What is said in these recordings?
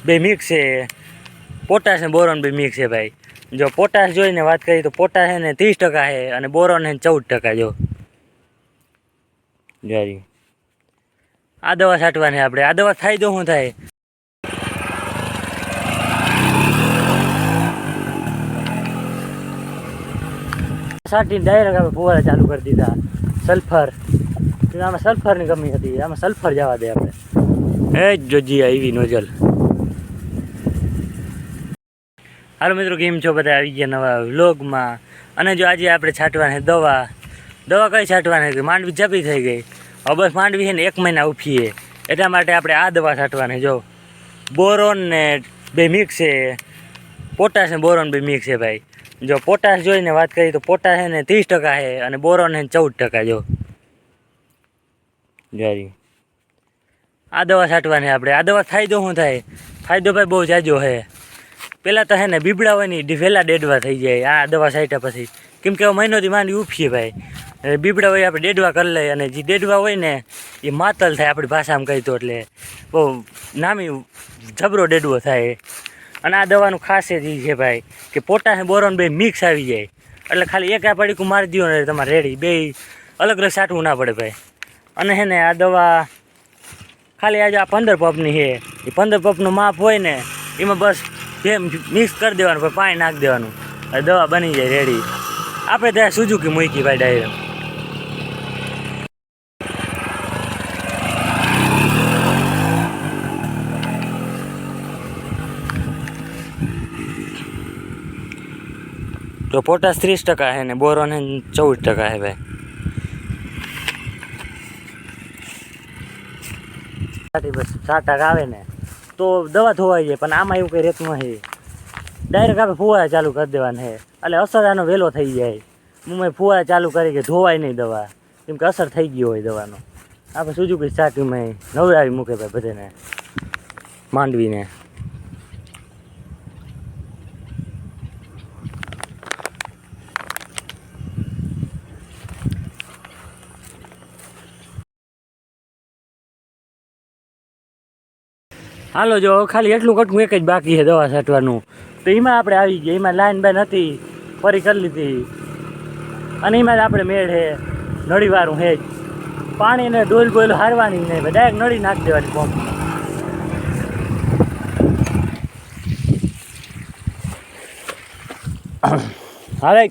બે મિક્સ છે, પોટાશ ને બોરોન બે મિક્સ છે ભાઈ. જો પોટાશ જોઈને વાત કરીએ તો પોટાશ છે ને 30% છે અને બોરોન છે 14%. જો જારી આ દવા છાંટવાની આપણે. આ દવા ફાયદો શું થાય? છાંટીને ડાયરેક્ટ આપણે ફુવારા ચાલુ કરી દીધા. સલ્ફર, આમાં સલ્ફરની કમી હતી, આમાં સલ્ફર જવા દે આપણે. એ જ જોજી આવી નોઝલ. હાલો મિત્રો, કેમ છો બધા? આવી ગયા નવા વ્લોગમાં. અને જો આજે આપણે છાંટવાની દવા કઈ છાંટવાની હતી? માંડવી જપી થઈ ગઈ. હવે બસ માંડવી છે ને 1 મહિના ઉફીએ, એટલા માટે આપણે આ દવા છાંટવાની. જો બોરોન ને બે મિક્સ છે, પોટાશ ને બોરોન બે મિક્સ છે ભાઈ. જો પોટાશ જોઈને વાત કરીએ તો પોટાશ છે ને 30% છે અને બોરોન છે 14%. જો જારી આ દવા છાંટવાની આપણે. આ દવા ફાયદો શું થાય? ફાયદો ભાઈ બહુ જાજો છે. પહેલાં તો છે ને બીબડા હોય ને વહેલા ડેડવા થઈ જાય આ દવા છાંટ્યા પછી. કેમ કે મહિનોથી માંડી ઉફીએ ભાઈ. બીબડા હોય આપણે ડેડવા કરી લઈએ, અને જે ડેડવા હોય ને એ માતલ થાય આપણી ભાષામાં કહી તો. એટલે બહુ નામી જબરો ડેડવો થાય. અને આ દવાનું ખાસિયત એ છે ભાઈ કે પોટાશ બોરોન બે મિક્સ આવી જાય. એટલે ખાલી એક આ પડીકું મારી દો ને તમારે રેડી. બે અલગ અલગ છાંટવું ના પડે ભાઈ. અને છે ને આ દવા ખાલી આજે આ 15 પંપની છે. એ 15 પંપનું માપ હોય ને એમાં બસ જેમ મિક્સ કરી દેવાનું, પછી પાણી નાખી દેવાનું, દવા બની જાય રેડી. આપણે ત્યાં સુઝુકી મૂકી ભાઈ ડાયરેક્ટ. તો પોટાશ 30% છે ને બોરોન 14% છે ભાઈ. બસ 7% આવે ને તો દવા ધોવાઈ જાય. પણ આમાં એવું કંઈ રહેતું નથી. ડાયરેક્ટ આપણે ફુવારા ચાલુ કરી દેવાના છે, એટલે અસર આનો વહેલો થઈ જાય. હું ફુવારા ચાલુ કરી કે ધોવાય નહીં દવા, કેમ કે અસર થઈ ગયો હોય દવાનો. આપણે સુઝુકી છાંટીમાં નવડાવી મૂકે ભાઈ બધાને માંડવીને. હાલો, જો ખાલી એટલું કટકું એક જ બાકી છે દવા છાંટવાનું. તો એમાં આપણે આવી ગયા. એમાં લાઈન બાઈન હતી, ફરી કરી લીધી. અને એમાં જ આપણે મેળ છે નળીવાળું છે જ. પાણીને ડોલ બોલ હારવાની નહીં, ડાયરેક્ટ નળી નાખી દેવાની પંપ. હાલે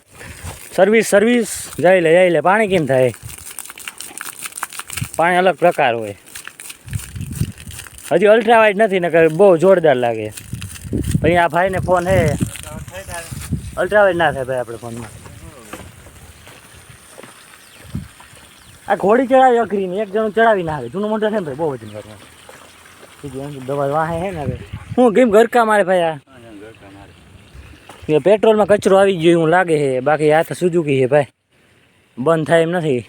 સર્વિસ જઈ લે. પાણી કેમ થાય? પાણી અલગ પ્રકાર હોય. હજી અલ્ટ્રાવાઇડ નથી ને બહુ જોરદાર લાગે. પછી આ ભાઈને ફોન હે, અલ્ટ્રાવાઇડ ના થાય ભાઈ આપણે ફોનમાં. આ ઘોડી ચડાવી અઘરી ને એક જણું ચડાવી ના આવે. જૂનું મોટર છે ને ભાઈ, બહુ વજન કરવાનું. દવા વાહે છે ને હવે હું કેમ ઘરકા મારે ભાઈ. આ પેટ્રોલમાં કચરો આવી ગયો એવું લાગે છે. બાકી આ તો સુઝુકી છે ભાઈ, બંધ થાય એમ નથી.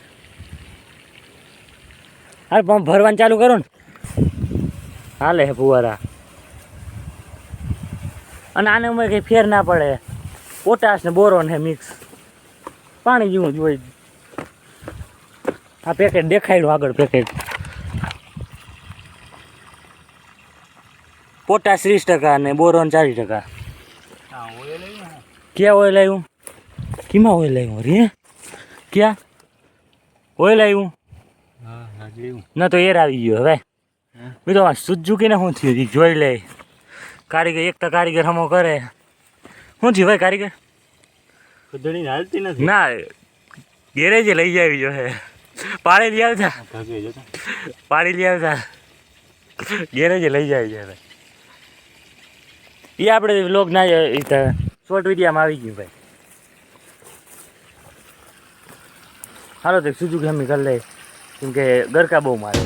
હાલ પંપ ભરવાનું ચાલુ કરો ને, હાલે હે ફુવારા. અને આને ઉમેર કંઈ ફેર ના પડે. પોટાશ ને બોરોન છે મિક્સ, પાણી જેવું જ હોય. આ પેકેટ દેખાયેલું આગળ પેકેટ. પોટાશ 30% અને બોરોન 40%. ક્યાં ઓઇલ આવ્યું? કેમાં ઓઇલ આવ્યું? રે ક્યાં ઓઇલ આવ્યું? ના તો એર આવી ગયો હવે. બીજો સુઝુકીને શું થયું જોઈ લે. કારીગર એક તો કારીગર હમો કરે. શું થયું ભાઈ કારીગર? ખુદડી હાલતી નથી. ના ગેરેજે લઈ આવી જો હે. પાણી લઈ આવતા, પાણી લઈ આવતા, ગેરેજે લઈ જાય છે ભાઈ. એ આપણે વ્લોગ ના શોર્ટ વિડીયોમાં આવી ગયું ભાઈ. હાલો તો સુઝુકી અમે કરી લે, કેમ કે ગરકા બહુ મારે.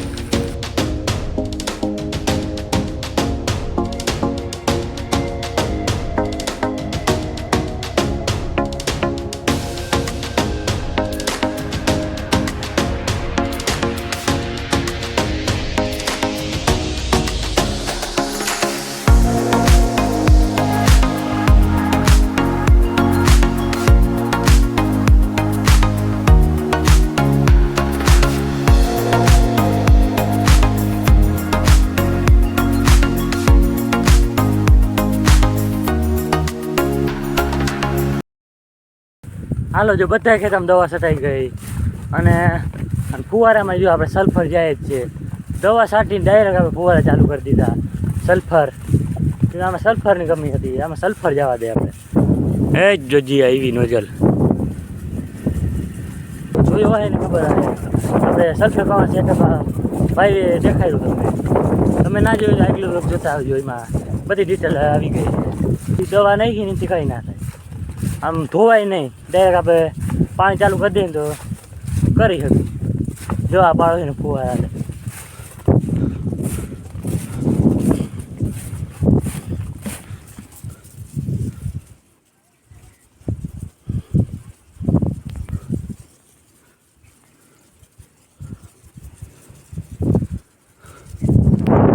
હાલો જો બધા ખેતરમાં દવા છટાઈ ગઈ અને ફુવારામાં જો આપણે સલ્ફર જાય જ છે. દવા છાંટીને ડાયરેક્ટ આપણે ફુવારા ચાલુ કરી દીધા. સલ્ફર આમાં સલ્ફરની કમી હતી, આમાં સલ્ફર જવા દે આપણે. એ જ જોજી આવી નોઝલ જોયું હોય ને ખબર આવે. આપણે સલ્ફર પાવા સેટઅપ ભાઈ દેખાડ્યું તમે ના જોયું તો આગલું લોક જોતા આવજો. એમાં બધી ડિટેલ આવી ગઈ છે. દવા નાખી નથી કંઈ ના થાય. આમ ધોવાય નહીં, ડાયરેક્ટ આપણે પાણી ચાલુ કરી દઈએ ને તો કરી શકીએ. જો આ પાડો ને ફુવારા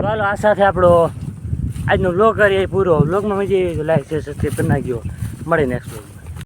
ચાલો આ સાથે આપણો આજનો વ્લોગ કરીએ પૂરો. વ્લોગમાં મજા આવી તો લાઈક શેર સબસ્ક્રાઈબ કરી નાખજો. મળે નેક્સ્ટ વ્લોગ.